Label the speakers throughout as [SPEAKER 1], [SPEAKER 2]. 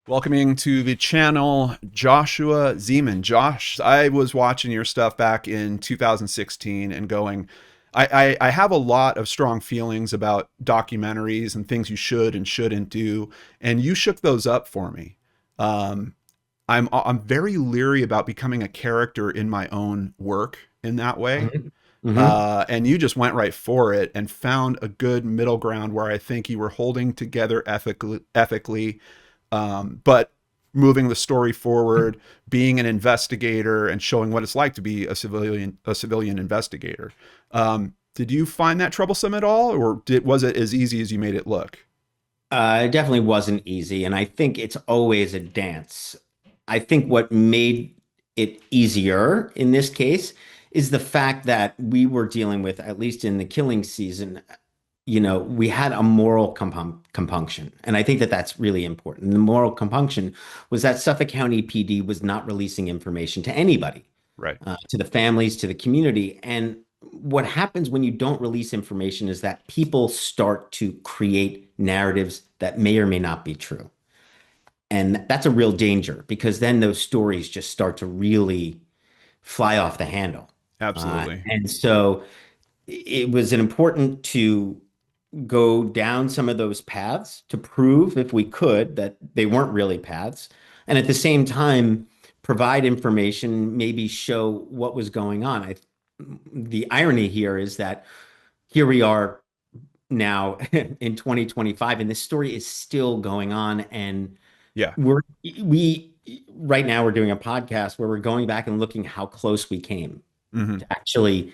[SPEAKER 1] Welcoming to the channel, Joshua Zeman. Josh, I was watching your stuff back in 2016 and going, I have a lot of strong feelings about documentaries and things you should and shouldn't do, and you shook those up for me. Um, I'm very leery about becoming a character in my own work in that way.
[SPEAKER 2] Mhm. Mhm.
[SPEAKER 1] And you just went right for it and found a good middle ground where I think you were holding together ethically, but moving the story forward, being an investigator, and showing what it's like to be a civilian investigator. Did you find that troublesome at all, or was it as easy as you made it look?
[SPEAKER 2] It definitely wasn't easy, and I think it's always a dance. I think what made it easier in this case is the fact that we were dealing with, at least in the killing season, we had a moral compunction. And I think that that's really important. And the moral compunction was that Suffolk County PD was not releasing information to anybody,
[SPEAKER 1] Right.
[SPEAKER 2] to the families, to the community. And what happens when you don't release information is that people start to create narratives that may or may not be true. And that's a real danger because then those stories just start to really fly off the handle.
[SPEAKER 1] Absolutely.
[SPEAKER 2] And so it was important to go down some of those paths to prove, if we could, that they weren't really paths. And at the same time, provide information, maybe show what was going on. The irony here is that here we are now in 2025, and this story is still going on. And
[SPEAKER 1] Yeah.
[SPEAKER 2] we're, we, right now, we're doing a podcast where we're going back and looking how close we came
[SPEAKER 1] Hmm.
[SPEAKER 2] to actually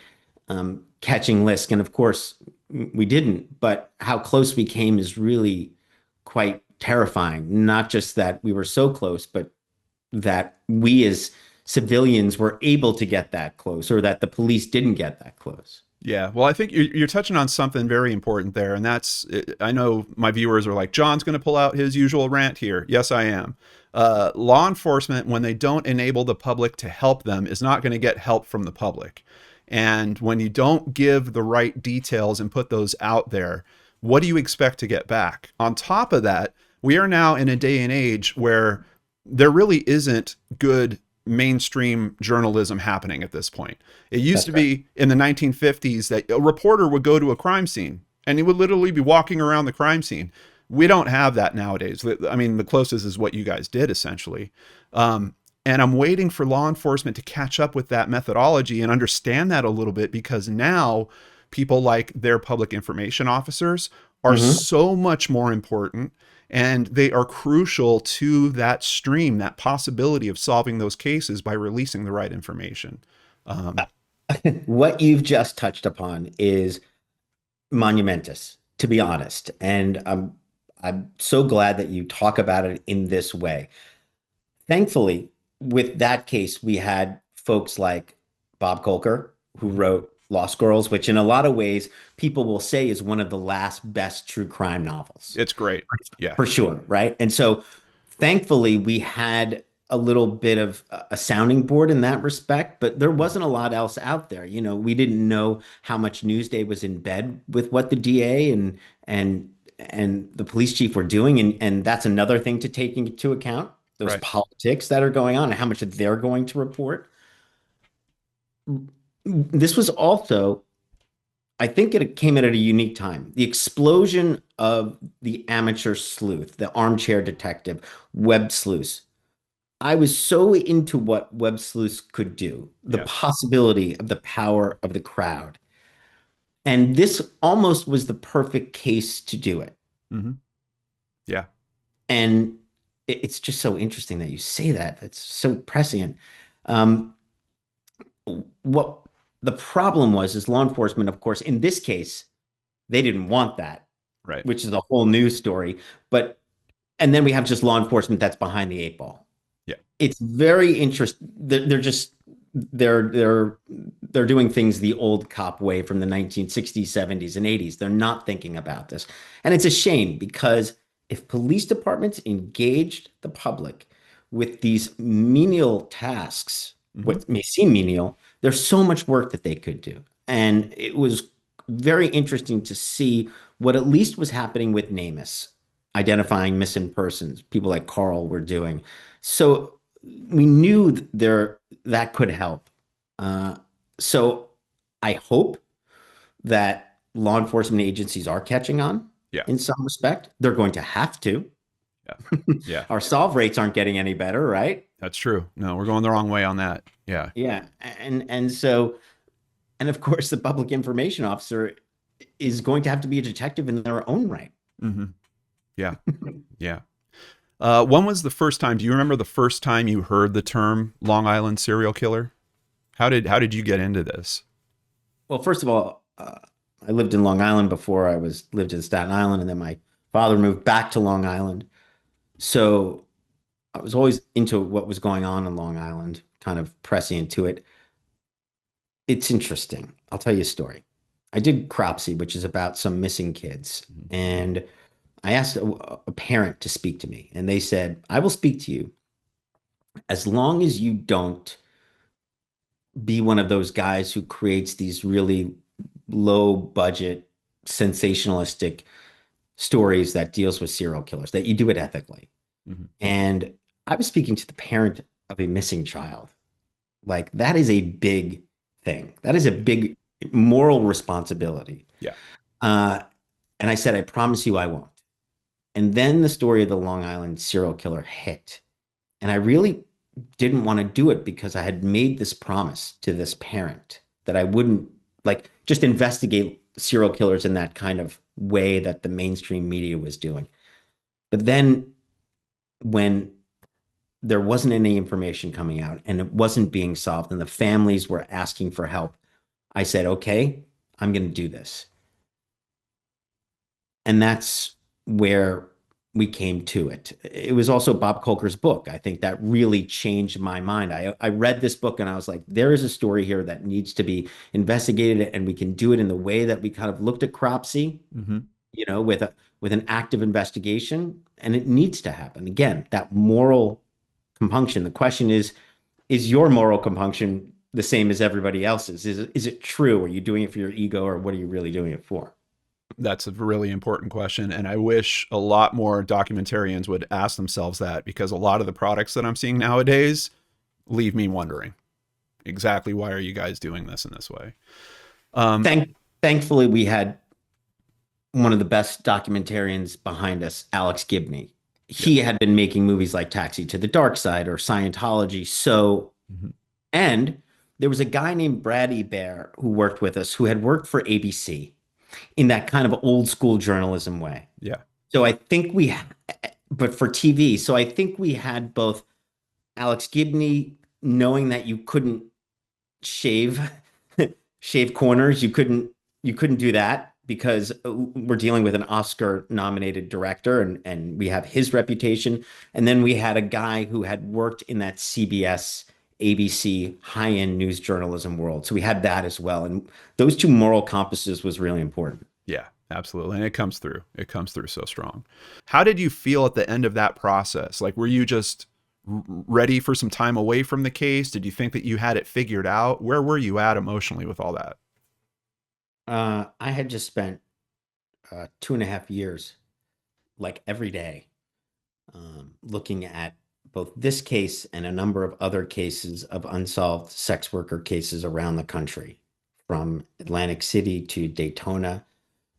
[SPEAKER 2] catching Lisk. And of course, we didn't, but how close we came is really quite terrifying. Not just that we were so close, but that we as civilians were able to get that close or that the police didn't get that close.
[SPEAKER 1] Yeah, well, I think you're touching on something very important there, and that's I know my viewers are like, John's going to pull out his usual rant here. Yes, I am. Law enforcement, when they don't enable the public to help them, is not going to get help from the public. And when you don't give the right details and put those out there, what do you expect to get back? On top of that, we are now in a day and age where there really isn't good mainstream journalism happening at this point. It used
[SPEAKER 2] That's
[SPEAKER 1] to
[SPEAKER 2] right.
[SPEAKER 1] be in the 1950s that a reporter would go to a crime scene and he would literally be walking around the crime scene. We don't have that nowadays. I mean, the closest is what you guys did essentially. And I'm waiting for law enforcement to catch up with that methodology and understand that a little bit, because now people like their public information officers are
[SPEAKER 2] Mhm.
[SPEAKER 1] so much more important, and they are crucial to that stream, that possibility of solving those cases by releasing the right information. Um,
[SPEAKER 2] What you've just touched upon is monumentous, to be honest. And I'm so glad that you talk about it in this way. Thankfully, with that case, we had folks like Bob Kolker, who wrote Lost Girls, which in a lot of ways people will say is one of the last best true crime novels,
[SPEAKER 1] it's great. Yeah.
[SPEAKER 2] for sure, right? And so thankfully, we had a little bit of a sounding board in that respect, but there wasn't a lot else out there. We didn't know how much Newsday was in bed with what the DA and and the police chief were doing, and that's another thing to take into account, those
[SPEAKER 1] Right.
[SPEAKER 2] politics that are going on and how much they're going to report. This was also, I think it came in at a unique time. The explosion of the amateur sleuth, the armchair detective, web sleuths. I was so into what web sleuths could do, the
[SPEAKER 1] Yeah.
[SPEAKER 2] possibility of the power of the crowd. And this almost was the perfect case to do it.
[SPEAKER 1] Hmm. Yeah.
[SPEAKER 2] And it's just so interesting that you say that. It's so prescient. Um, what the problem was is law enforcement, of course, in this case, they didn't want that,
[SPEAKER 1] Right.
[SPEAKER 2] which is a whole news story. But and then we have just law enforcement that's behind the eight ball.
[SPEAKER 1] Yeah.
[SPEAKER 2] It's very interesting. They're just they're doing things the old cop way from the 1960s, 70s, and 80s. They're not thinking about this. And it's a shame because if police departments engaged the public with these menial tasks,
[SPEAKER 1] Hmm.
[SPEAKER 2] what may seem menial, there's so much work that they could do. And it was very interesting to see what at least was happening with NamUs. identifying missing persons, people like Carl were doing. So we knew that could help. Uh, so I hope that law enforcement agencies are catching on
[SPEAKER 1] Yeah.
[SPEAKER 2] in some respect. They're going to have to.
[SPEAKER 1] Yeah. Yeah.
[SPEAKER 2] Our solve rates aren't getting any better, right?
[SPEAKER 1] That's true. No, we're going the wrong way on that. Yeah.
[SPEAKER 2] Yeah. And of course the public information officer is going to have to be a detective in their own right.
[SPEAKER 1] Hmm. Yeah. Yeah. When was the first time? Do you remember the first time you heard the term Long Island serial killer? How did you get into this?
[SPEAKER 2] Well, first of all, I lived in Long Island before lived in Staten Island, and then my father moved back to Long Island. So I was always into what was going on in Long Island, kind of pressing into it. It's interesting. I'll tell you a story. I did Cropsy, which is about some missing kids,
[SPEAKER 1] Mhm.
[SPEAKER 2] and I asked a parent to speak to me, and they said, "I will speak to you as long as you don't be one of those guys who creates these really low budget, sensationalistic stories that deals with serial killers, that you do it ethically."
[SPEAKER 1] Mhm.
[SPEAKER 2] And I was speaking to the parent of a missing child. Like that is a big thing. That is a
[SPEAKER 1] Yeah.
[SPEAKER 2] big moral responsibility.
[SPEAKER 1] Yeah.
[SPEAKER 2] Uh, and I said, I promise you I won't. And then the story of the Long Island serial killer hit. And I really didn't want to do it because I had made this promise to this parent that I wouldn't like just investigate serial killers in that kind of way that the mainstream media was doing. But then when there wasn't any information coming out and it wasn't being solved and the families were asking for help, I said, okay, I'm going to do this. And that's where we came to it. It was also Bob Kolker's book. I think that really changed my mind. I read this book and I was like, there is a story here that needs to be investigated, and we can do it in the way that we kind of looked at Cropsey,
[SPEAKER 1] Hmm.
[SPEAKER 2] with an active investigation, and it needs to happen. Again, that moral compunction. The question is your moral compunction the same as everybody else's? Is it true? Are you doing it for your ego, or what are you really doing it for?
[SPEAKER 1] That's a really important question. And I wish a lot more documentarians would ask themselves that, because a lot of the products that I'm seeing nowadays leave me wondering exactly, why are you guys doing this in this way? Um,
[SPEAKER 2] Thankfully, we had one of the best documentarians behind us, Alex Gibney.
[SPEAKER 1] yeah.
[SPEAKER 2] He had been making movies like Taxi to the Dark Side or Scientology. So,
[SPEAKER 1] Hmm.
[SPEAKER 2] and there was a guy named Brad Ebert who worked with us, who had worked for ABC in that kind of old school journalism way.
[SPEAKER 1] Yeah.
[SPEAKER 2] So I think but for TV. So I think we had both Alex Gibney knowing that you couldn't shave shave corners. You couldn't do that because we're dealing with an Oscar nominated director, and we have his reputation. And then we had a guy who had worked in that CBS ABC high-end news journalism world. So we had that as well. And those two moral compasses was really important.
[SPEAKER 1] Yeah, absolutely. And it comes through. It comes through so strong. How did you feel at the end of that process? Like, were you just ready for some time away from the case? Did you think that you had it figured out? Where were you at emotionally with all that?
[SPEAKER 2] I had just spent 2.5 years, like every day, looking at both this case and a number of other cases of unsolved sex worker cases around the country, from Atlantic City to Daytona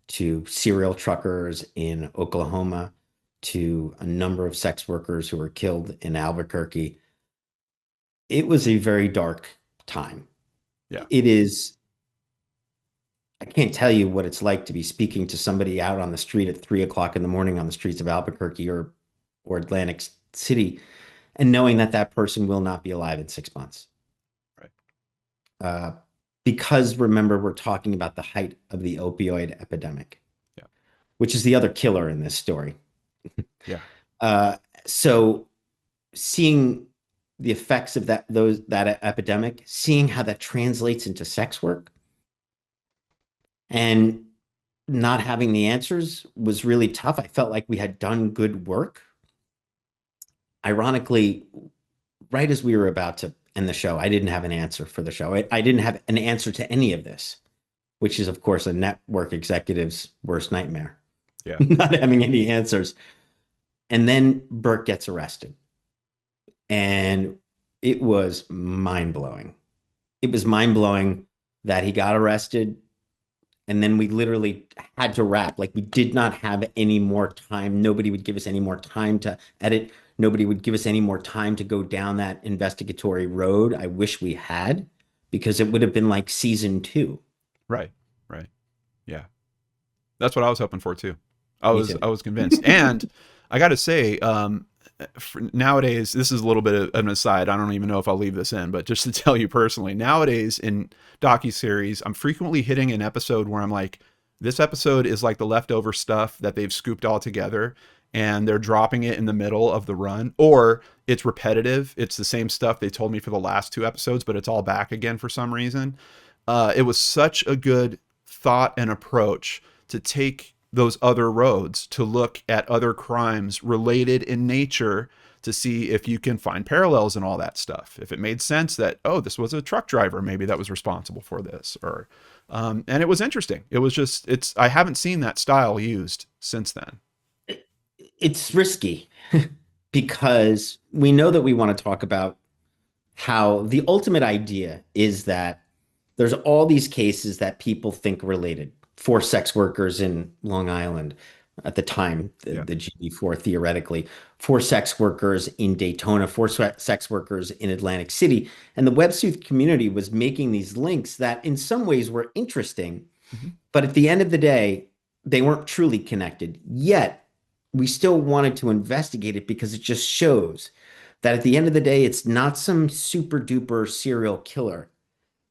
[SPEAKER 2] to serial truckers in Oklahoma to a number of sex workers who were killed in Albuquerque. It was a very dark time.
[SPEAKER 1] Yeah.
[SPEAKER 2] It is, I can't tell you what it's like to be speaking to somebody out on the street at 3 o'clock in the morning on the streets of Albuquerque or Atlantic City, and knowing that that person will not be alive in 6 months.
[SPEAKER 1] Right.
[SPEAKER 2] Uh, because remember, we're talking about the height of the opioid epidemic,
[SPEAKER 1] Yeah.
[SPEAKER 2] which is the other killer in this story.
[SPEAKER 1] Yeah.
[SPEAKER 2] Uh, so seeing the effects of that epidemic, seeing how that translates into sex work, and not having the answers was really tough. I felt like we had done good work. Ironically, right as we were about to end the show, I didn't have an answer for the show. I didn't have an answer to any of this, which is, of course, a network executive's worst nightmare,
[SPEAKER 1] Yeah.
[SPEAKER 2] not having any answers. And then Burke gets arrested. And it was mind blowing. It was mind blowing that he got arrested. And then we literally had to wrap. Like we did not have any more time. Nobody would give us any more time to edit. Nobody would give us any more time to go down that investigatory road. I wish we had, because it would have been like season two.
[SPEAKER 1] Right. Right. Yeah. That's what I was hoping for too.
[SPEAKER 2] Me too.
[SPEAKER 1] I was convinced. And I got to say, nowadays, this is a little bit of an aside. I don't even know if I'll leave this in, but just to tell you personally, nowadays in docuseries, I'm frequently hitting an episode where I'm like, this episode is like the leftover stuff that they've scooped all together and they're dropping it in the middle of the run, or it's repetitive. It's the same stuff they told me for the last two episodes, but it's all back again for some reason. It was such a good thought and approach to take those other roads, to look at other crimes related in nature, to see if you can find parallels and all that stuff. If it made sense that, oh, this was a truck driver maybe that was responsible for this, or and it was interesting. It was just, I haven't seen that style used since then.
[SPEAKER 2] It's risky because we know that we want to talk about how the ultimate idea is that there's all these cases that people think related. Four sex workers in Long Island at the time,
[SPEAKER 1] Yeah.
[SPEAKER 2] the GB4 theoretically, four sex workers in Daytona, four sex workers in Atlantic City. And the web sleuth community was making these links that in some ways were interesting,
[SPEAKER 1] Mm-hmm.
[SPEAKER 2] but at the end of the day, they weren't truly connected. Yet we still wanted to investigate it because it just shows that at the end of the day, it's not some super duper serial killer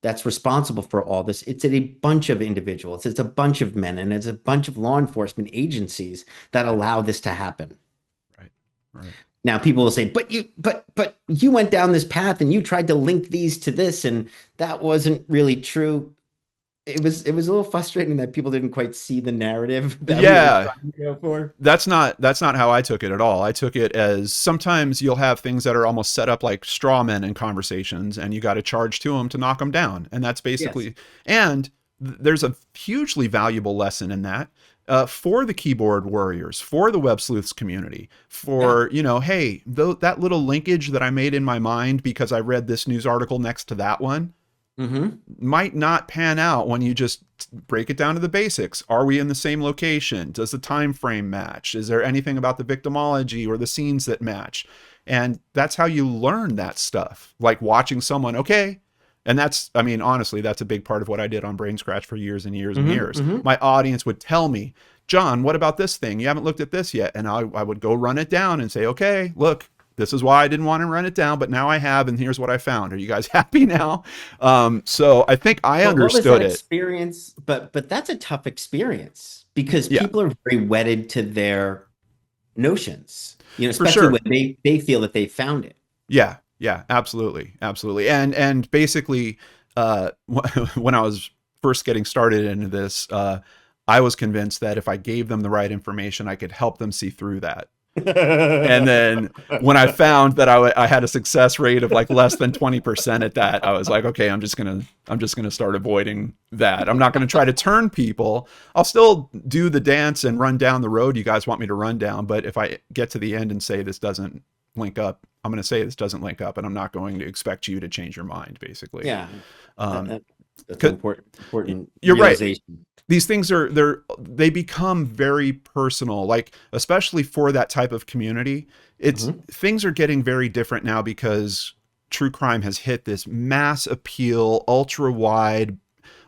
[SPEAKER 2] that's responsible for all this. It's a bunch of individuals, it's a bunch of men, and it's a bunch of law enforcement agencies that allow this to happen.
[SPEAKER 1] Right. Right.
[SPEAKER 2] Now people will say, but you went down this path and you tried to link these to this, and that wasn't really true. It was a little frustrating that people didn't quite see the narrative that we were
[SPEAKER 1] Yeah.
[SPEAKER 2] trying to go for.
[SPEAKER 1] That's not how I took it at all. I took it as sometimes you'll have things that are almost set up like straw men in conversations, and you got to charge to them to knock them down, and that's
[SPEAKER 2] Yes.
[SPEAKER 1] basically. And there's a hugely valuable lesson in that, for the keyboard warriors, for the web sleuths community,
[SPEAKER 2] Yeah.
[SPEAKER 1] for, hey, that little linkage that I made in my mind because I read this news article next to that one
[SPEAKER 2] Mm-hmm.
[SPEAKER 1] might not pan out when you just break it down to the basics. Are we in the same location? Does the time frame match? Is there anything about the victimology or the scenes that match? And that's how you learn that stuff, like watching someone. Okay. And that's, I mean, honestly, that's a big part of what I did on Brain Scratch for years and years and
[SPEAKER 2] Mm-hmm.
[SPEAKER 1] years.
[SPEAKER 2] Mm-hmm.
[SPEAKER 1] My audience would tell me, John, what about this thing? You haven't looked at this yet. And I would go run it down and say, okay, look, this is why I didn't want to run it down, but now I have, and here's what I found. Are you guys happy now? So I think I
[SPEAKER 2] But what was that
[SPEAKER 1] understood it.
[SPEAKER 2] experience? But that's a tough experience because
[SPEAKER 1] Yeah,
[SPEAKER 2] people are very wedded to their notions,
[SPEAKER 1] for
[SPEAKER 2] especially
[SPEAKER 1] sure.
[SPEAKER 2] when they feel that they found it.
[SPEAKER 1] Yeah, yeah, absolutely, absolutely. And basically, when I was first getting started into this, I was convinced that if I gave them the right information, I could help them see through that. And then when I found that I had a success rate of like less than 20% at that, I was like, okay, I'm just gonna start avoiding that. I'm not gonna try to turn people. I'll still do the dance and run down the road you guys want me to run down. But if I get to the end and say this doesn't link up, I'm gonna say this doesn't link up, and I'm not going to expect you to change your mind, basically.
[SPEAKER 2] Yeah, that,
[SPEAKER 1] Um,
[SPEAKER 2] that, that's an important
[SPEAKER 1] you're right.
[SPEAKER 2] realization.
[SPEAKER 1] These things they become very personal, like especially for that type of community. It's
[SPEAKER 2] Mhm.
[SPEAKER 1] things are getting very different now because true crime has hit this mass appeal, ultra wide,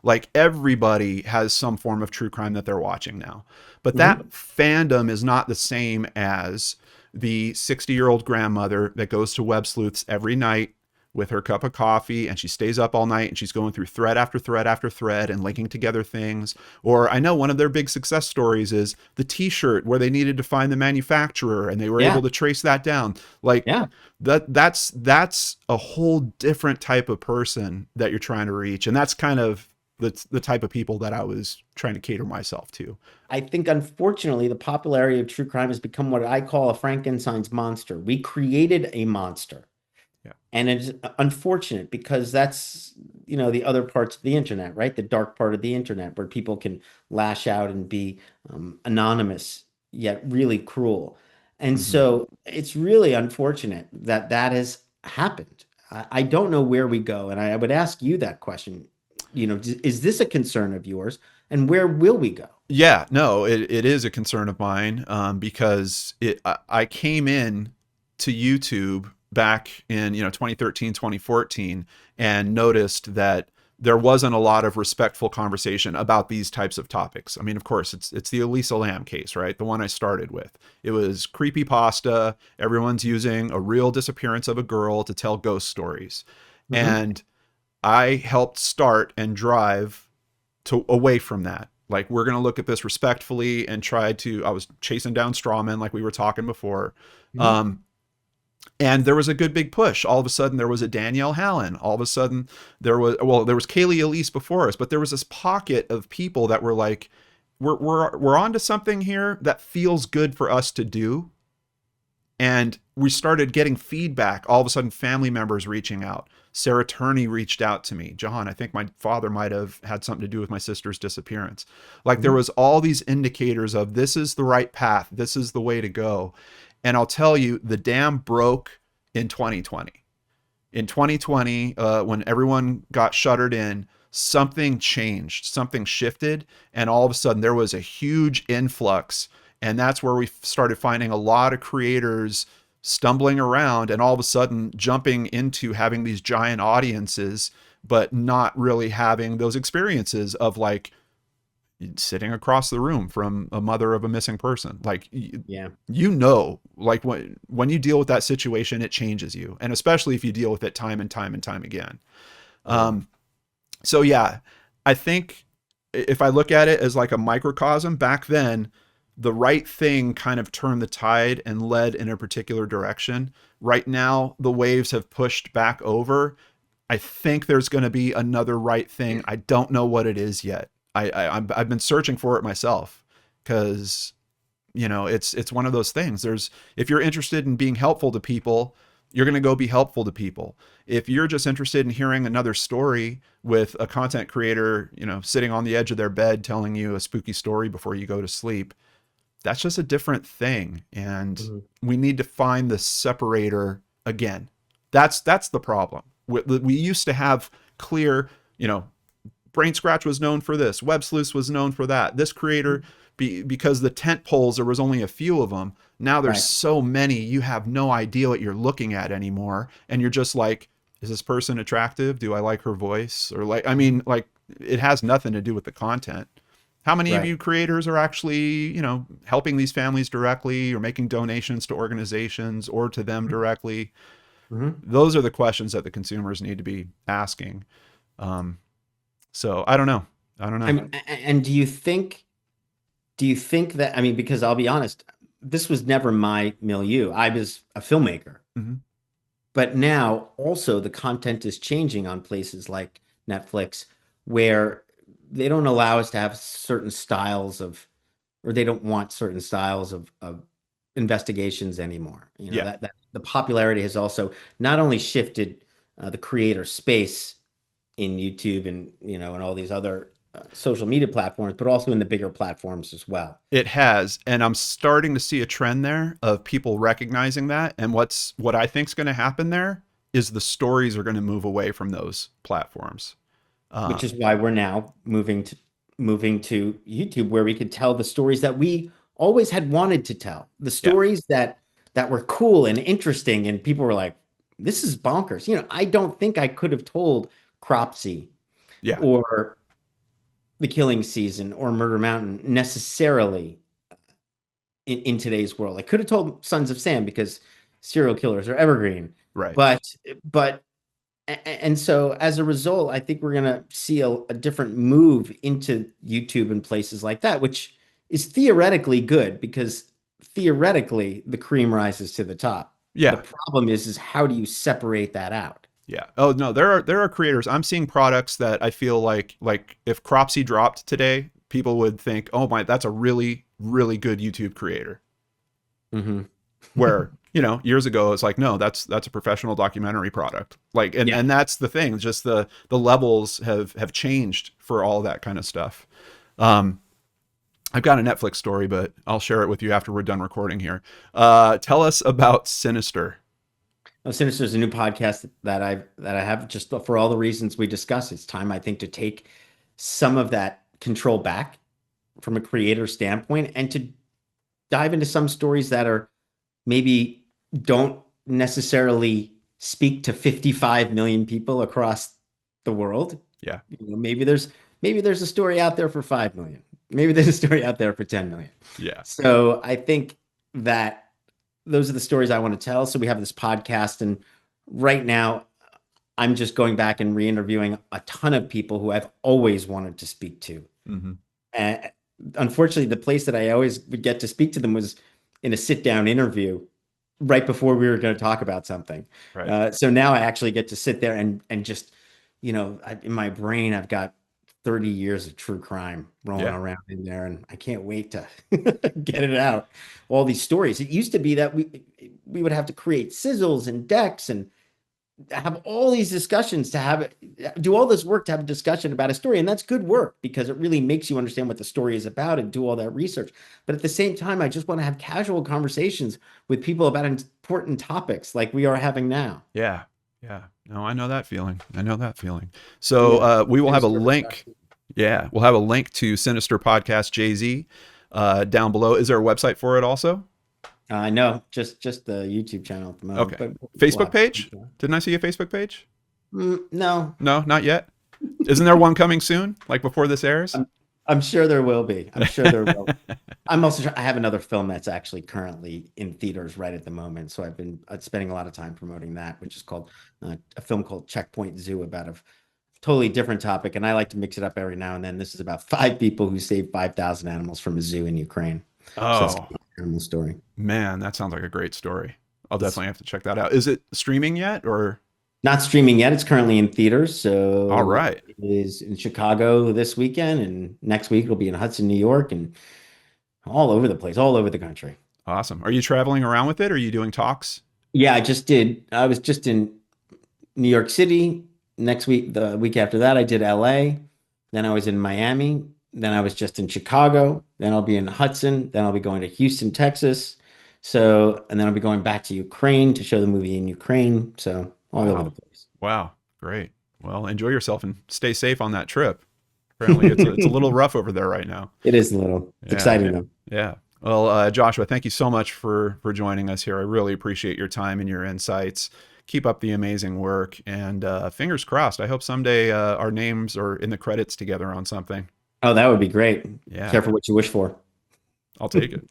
[SPEAKER 1] like everybody has some form of true crime that they're watching now. But
[SPEAKER 2] Mhm.
[SPEAKER 1] that fandom is not the same as the 60-year-old grandmother that goes to web sleuths every night with her cup of coffee, and she stays up all night and she's going through thread after thread after thread and linking together things. Or I know one of their big success stories is the t-shirt where they needed to find the manufacturer and they were able
[SPEAKER 2] Yeah,
[SPEAKER 1] to trace that down. Like
[SPEAKER 2] yeah.
[SPEAKER 1] that's a whole different type of person that you're trying to reach. And that's kind of the type of people that I was trying to cater myself to.
[SPEAKER 2] I think unfortunately the popularity of true crime has become what I call a Frankenstein's monster. We created a monster.
[SPEAKER 1] Yeah.
[SPEAKER 2] And it's unfortunate because that's, the other parts of the internet, right? The dark part of the internet where people can lash out and be anonymous, yet really cruel. And
[SPEAKER 1] Hmm.
[SPEAKER 2] so it's really unfortunate that that has happened. I don't know where we go. And I would ask you that question. Is this a concern of yours? And where will we go?
[SPEAKER 1] Yeah, no, it is a concern of mine, because I came in to YouTube back in 2013, 2014, and noticed that there wasn't a lot of respectful conversation about these types of topics. I mean, of course, it's the Elisa Lam case, right? The one I started with. It was creepy pasta. Everyone's using a real disappearance of a girl to tell ghost stories,
[SPEAKER 2] Hmm.
[SPEAKER 1] and I helped start and drive to away from that. Like, we're going to look at this respectfully and try to. I was chasing down strawmen like we were talking before.
[SPEAKER 2] Hmm.
[SPEAKER 1] Um, and there was a good big push. All of a sudden, there was a Danielle Hallen. All of a sudden, there was Kaylee Elise before us, but there was this pocket of people that were like, we're onto something here that feels good for us to do. And we started getting feedback. All of a sudden, family members reaching out. Sarah Turney reached out to me. John, I think my father might have had something to do with my sister's disappearance. Like, there
[SPEAKER 2] Hmm.
[SPEAKER 1] was all these indicators of this is the right path. This is the way to go. And I'll tell you, the dam broke in 2020. In 2020, when everyone got shuttered in, something changed, something shifted, and all of a sudden there was a huge influx. And that's where we started finding a lot of creators stumbling around and all of a sudden jumping into having these giant audiences, but not really having those experiences of like sitting across the room from a mother of a missing person. Like,
[SPEAKER 2] Yeah.
[SPEAKER 1] like when you deal with that situation, it changes you, and especially if you deal with it time and time and time again.
[SPEAKER 2] Yeah.
[SPEAKER 1] um so yeah, I think if I look at it as like a microcosm, back then the right thing kind of turned the tide and led in a particular direction. Right now the waves have pushed back over. I think there's going to be another right thing. I don't know what it is yet. I've been searching for it myself, because it's one of those things. There's If you're interested in being helpful to people, you're going to go be helpful to people. If you're just interested in hearing another story with a content creator, sitting on the edge of their bed telling you a spooky story before you go to sleep, that's just a different thing. And
[SPEAKER 2] Mhm.
[SPEAKER 1] we need to find the separator again. That's the problem. We used to have clear, you know, Brain Scratch was known for this, Web Sleuths was known for that. This creator, because the tent poles, there was only a few of them. Now there's
[SPEAKER 2] Right.
[SPEAKER 1] so many, you have no idea what you're looking at anymore, and you're just like, is this person attractive? Do I like her voice? Or like, I
[SPEAKER 2] Mhm.
[SPEAKER 1] mean, like, it has nothing to do with the content. How many of
[SPEAKER 2] Right.
[SPEAKER 1] you creators are actually, helping these families directly or making donations to organizations or to them directly?
[SPEAKER 2] Mhm.
[SPEAKER 1] Those are the questions that the consumers need to be asking. Um, so I don't know. I don't
[SPEAKER 2] I
[SPEAKER 1] know.
[SPEAKER 2] mean, and do you think that, I mean, because I'll be honest, this was never my milieu. I was a filmmaker.
[SPEAKER 1] Hmm.
[SPEAKER 2] But now also the content is changing on places like Netflix, where they don't allow us to have certain styles of, or they don't want certain styles of investigations anymore.
[SPEAKER 1] Yeah,
[SPEAKER 2] That the popularity has also not only shifted the creator space in YouTube and and all these other social media platforms, but also in the bigger platforms as well.
[SPEAKER 1] it has, and I'm starting to see a trend there of people recognizing that. And what I think is going to happen there is the stories are going to move away from those platforms.
[SPEAKER 2] Which is
[SPEAKER 1] Um,
[SPEAKER 2] why we're now moving to YouTube, where we could tell the stories that we always had wanted to tell, the
[SPEAKER 1] yeah,
[SPEAKER 2] stories that were cool and interesting, and people were like, "This is bonkers." I don't think I could have told Cropsy
[SPEAKER 1] yeah,
[SPEAKER 2] or The Killing Season or Murder Mountain necessarily in today's world. I could have told Sons of Sam because serial killers are evergreen,
[SPEAKER 1] right.
[SPEAKER 2] but and so as a result, I think we're going to see a different move into YouTube and places like that, which is theoretically good because theoretically the cream rises to the top. The
[SPEAKER 1] Yeah,
[SPEAKER 2] problem is how do you separate that out?
[SPEAKER 1] yeah. Oh no, there are creators. I'm seeing products that I feel like if Cropsy dropped today, people would think, oh my, that's a really really good YouTube creator.
[SPEAKER 2] Hmm.
[SPEAKER 1] Where years ago it's like, no, that's a professional documentary product. Like, and
[SPEAKER 2] Yeah.
[SPEAKER 1] and that's the thing, just the levels have changed for all that kind of stuff. um I've got a Netflix story, but I'll share it with you after we're done recording here. Tell us about Sinister.
[SPEAKER 2] Oh, Sinister is a new podcast that I have just for all the reasons we discussed. It's time, I think, to take some of that control back from a creator standpoint and to dive into some stories that are maybe don't necessarily speak to 55 million people across the world.
[SPEAKER 1] Yeah.
[SPEAKER 2] Maybe there's a story out there for 5 million. Maybe there's a story out there for 10 million.
[SPEAKER 1] Yeah.
[SPEAKER 2] So I think that those are the stories I want to tell. So we have this podcast, and right now I'm just going back and re-interviewing a ton of people who I've always wanted to speak to.
[SPEAKER 1] Mm-hmm.
[SPEAKER 2] And unfortunately, the place that I always would get to speak to them was in a sit-down interview right before we were going to talk about something.
[SPEAKER 1] Right.
[SPEAKER 2] So now I actually get to sit there and just, in my brain, I've got 30 years of true crime rolling
[SPEAKER 1] Yeah.
[SPEAKER 2] around in there, and I can't wait to get it out. All these stories. It used to be that we would have to create sizzles and decks and have all these discussions do all this work to have a discussion about a story. And that's good work because it really makes you understand what the story is about and do all that research. But at the same time, I just want to have casual conversations with people about important topics like we are having now.
[SPEAKER 1] Yeah. Yeah. No, I know that feeling. I know that feeling. So we will have a link. Yeah. We'll have a link to SinisterPodcastJZ down below. Is there a website for it also?
[SPEAKER 2] No, just the YouTube channel at the moment.
[SPEAKER 1] Okay. Facebook page? Didn't I see a Facebook page?
[SPEAKER 2] No.
[SPEAKER 1] No, not yet. Isn't there one coming soon? Like before this airs?
[SPEAKER 2] I'm sure there will be. I'm sure there will. I have another film that's actually currently in theaters right at the moment. So I've been spending a lot of time promoting that, which is called a film called Checkpoint Zoo, about a totally different topic. And I like to mix it up every now and then. This is about 5 people who saved 5,000 animals from a zoo in Ukraine.
[SPEAKER 1] Oh,
[SPEAKER 2] so that's an animal story.
[SPEAKER 1] Man, that sounds like a great story. I'll definitely have to check that out. Is it streaming yet or?
[SPEAKER 2] Not streaming yet. It's currently in theaters. So
[SPEAKER 1] all right.
[SPEAKER 2] It is in Chicago this weekend, and next week it'll be in Hudson, New York, and all over the place, all over the country.
[SPEAKER 1] Awesome. Are you traveling around with it? Or are you doing talks?
[SPEAKER 2] Yeah, I just did. I was just in New York City. Next week, the week after that, I did LA. Then I was in Miami. Then I was just in Chicago. Then I'll be in Hudson. Then I'll be going to Houston, Texas. And then I'll be going back to Ukraine to show the movie in Ukraine. So all over the place.
[SPEAKER 1] Wow. Great. Well, enjoy yourself and stay safe on that trip. Apparently it's a little rough over there right now.
[SPEAKER 2] It is a little. It's exciting though.
[SPEAKER 1] Yeah. Well, Joshua, thank you so much for joining us here. I really appreciate your time and your insights. Keep up the amazing work, and fingers crossed. I hope someday our names are in the credits together on something.
[SPEAKER 2] Oh, that would be great.
[SPEAKER 1] Yeah.
[SPEAKER 2] Careful what you wish for.
[SPEAKER 1] I'll take it.